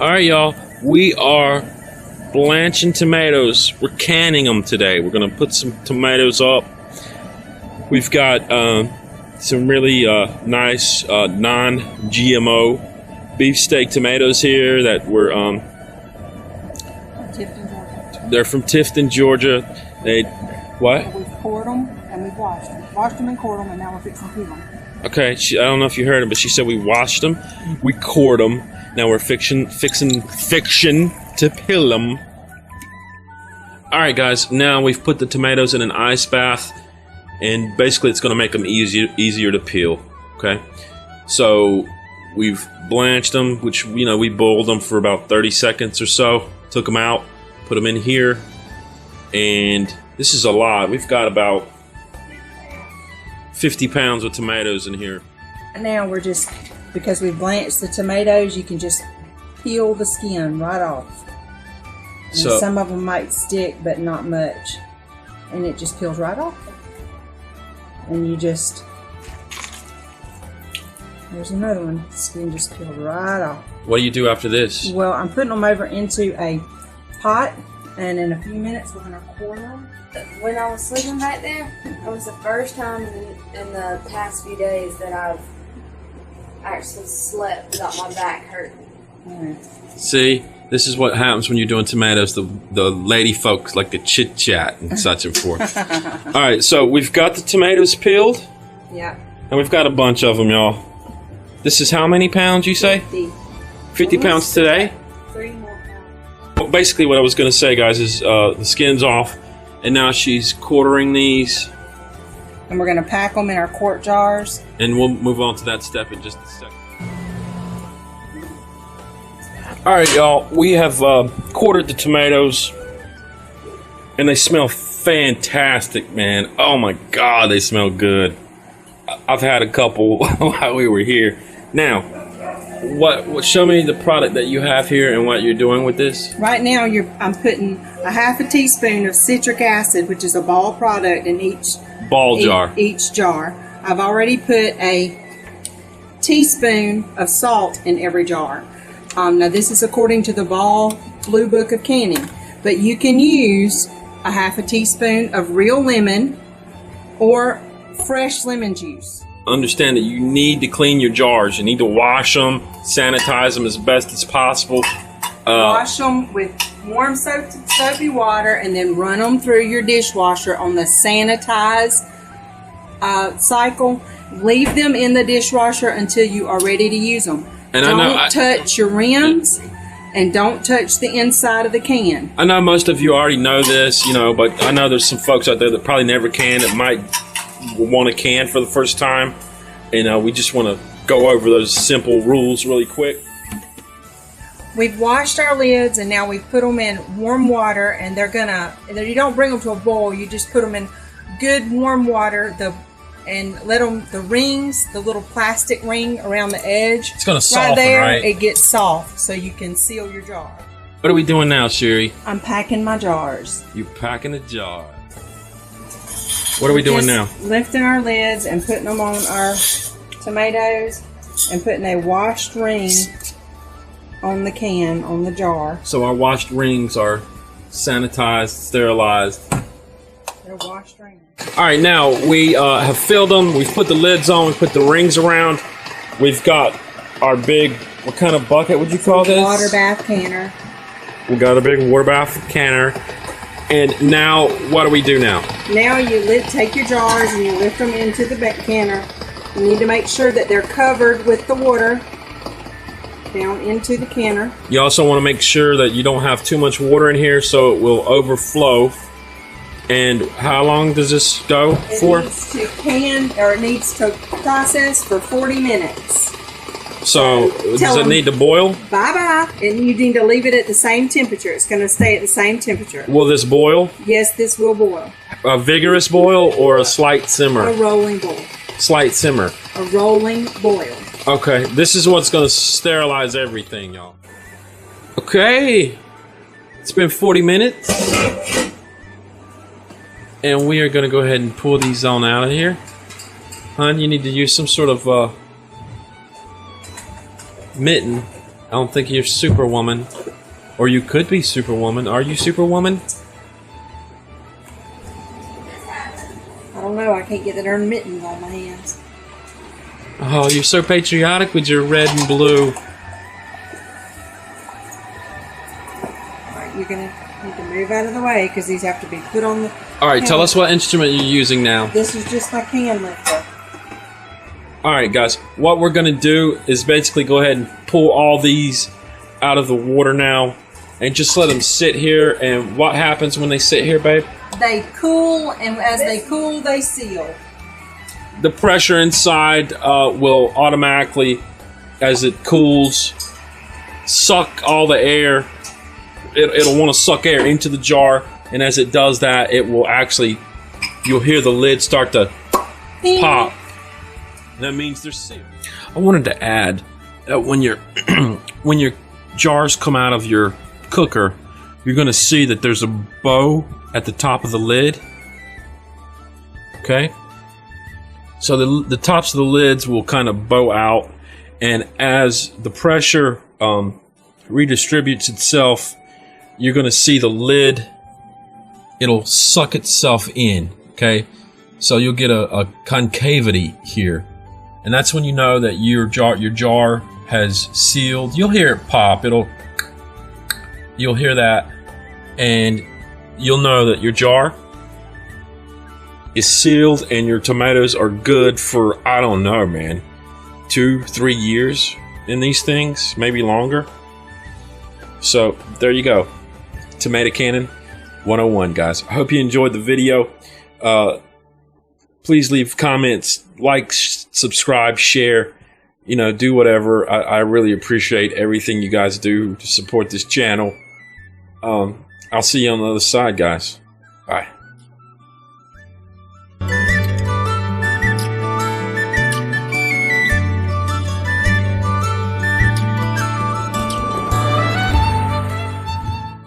Alright, y'all. We are blanching tomatoes. We're canning them today. We're going to put some tomatoes up. We've got some really nice non-GMO beefsteak tomatoes here that were they're from Tifton, Georgia. They what? We've cored them and we've washed them. Washed them and cored them, and now we're fixing to peel them. Okay, I don't know if you heard her, but she said we washed them, we cored them. Now we're fixing to peel them. All right, guys. Now we've put the tomatoes in an ice bath, and basically it's going to make them easier to peel. Okay, so we've blanched them, which we boiled them for about 30 seconds or so. Took them out, put them in here, and this is a lot. We've got about 50 pounds of tomatoes in here. And now we're just, because we've blanched the tomatoes, you can just peel the skin right off. And So some of them might stick, but not much. And it just peels right off. And you just, there's another one. The skin just peeled right off. what do you do after this? Well, I'm putting them over into a pot, and in a few minutes we're going to core them. When I was sleeping back there, it was the first time in the past few days that I've actually slept without my back hurting. See, this is what happens when you're doing tomatoes. The lady folks like to chit chat and such and forth. All right, so we've got the tomatoes peeled, Yeah. and we've got a bunch of them, y'all. This is how many pounds you say? 50 pounds today. 3 more pounds. Well, basically, what I was going to say, guys, is the skin's off, and now she's quartering these, And we're going to pack them in our quart jars. and we'll move on to that step in just a second. All right, y'all. We have quartered the tomatoes, and they smell fantastic, man. Oh my God, they smell good. I've had a couple while we were here. Now, what? Show me the product that you have here and what you're doing with this. Right now, I'm putting a half a teaspoon of citric acid, which is a ball product, in each jar. Each jar. I've already put a teaspoon of salt in every jar. Now, this is according to the Ball Blue Book of Canning, but you can use a half a teaspoon of real lemon or fresh lemon juice. Understand that you need to clean your jars. You need to wash them, sanitize them as best as possible. Wash them with warm soapy water, and then run them through your dishwasher on the sanitize cycle. Leave them in the dishwasher until you are ready to use them. And don't touch your rims, and don't touch the inside of the can. I know most of you already know this, but I know there's some folks out there that probably never can, that might want to can for the first time. And we just want to go over those simple rules really quick. We've washed our lids, and now we've put them in warm water, and you don't bring them to a boil, you just put them in good warm water, and let them, the rings, the little plastic ring around the edge, It's gonna soften, right there, right? it gets soft, so you can seal your jar. What are we doing now, Sherry? I'm packing my jars. You packing a jar. What are we doing now? Just lifting our lids and putting them on our tomatoes, and putting a washed ring on the can, on the jar. So our washed rings are sanitized, sterilized. They're washed rings. All right, now we have filled them. We've put the lids on. We put the rings around. We've got our big, what kind of bucket would you call this? Water bath canner. We got a big water bath canner. And now, what do we do now? Now you take your jars and you lift them into the canner. You need to make sure that they're covered with the water down into the canner. You also want to make sure that you don't have too much water in here so it will overflow. And how long does this go for? It needs to it needs to process for 40 minutes. So does it need to boil? Bye-bye. And you need to leave it at the same temperature. It's going to stay at the same temperature. Will this boil? Yes, this will boil. A vigorous boil or a slight simmer? A rolling boil. Slight simmer. A rolling boil. Okay, this is what's going to sterilize everything, y'all. Okay, it's been 40 minutes. And we are going to go ahead and pull these on out of here. Hon, you need to use some sort of mitten I don't think you're Superwoman. Or you could be Superwoman. Are you Superwoman? I don't know. I can't get the darn mittens on my hands. Oh, you're so patriotic with your red and blue. Alright, you're going to need to move out of the way because these have to be put on the... Alright, tell us what instrument you're using now. This is just my can lifter. Alright guys, what we're going to do is basically go ahead and pull all these out of the water now. And just let them sit here. And what happens when they sit here, babe? They cool, and as they cool, they seal. The pressure inside will automatically, as it cools, suck all the air. It'll want to suck air into the jar, and as it does that, it will actually, you'll hear the lid start to pop. That means they're sealed. I wanted to add that when your when your jars come out of your cooker, you're going to see that there's a bow at the top of the lid. Okay, so the tops of the lids will kind of bow out, and as the pressure redistributes itself, you're going to see the lid, it'll suck itself in. Okay, so you'll get a concavity here, and that's when you know that your jar has sealed. You'll hear it pop. You'll hear that, and you'll know that your jar is sealed and your tomatoes are good for, I don't know, man, 2-3 years in these things, maybe longer. So there you go, Tomato Cannon 101, guys. I hope you enjoyed the video. Please leave comments, like, subscribe, share, you know, do whatever. I really appreciate everything you guys do to support this channel. I'll see you on the other side, guys. Bye.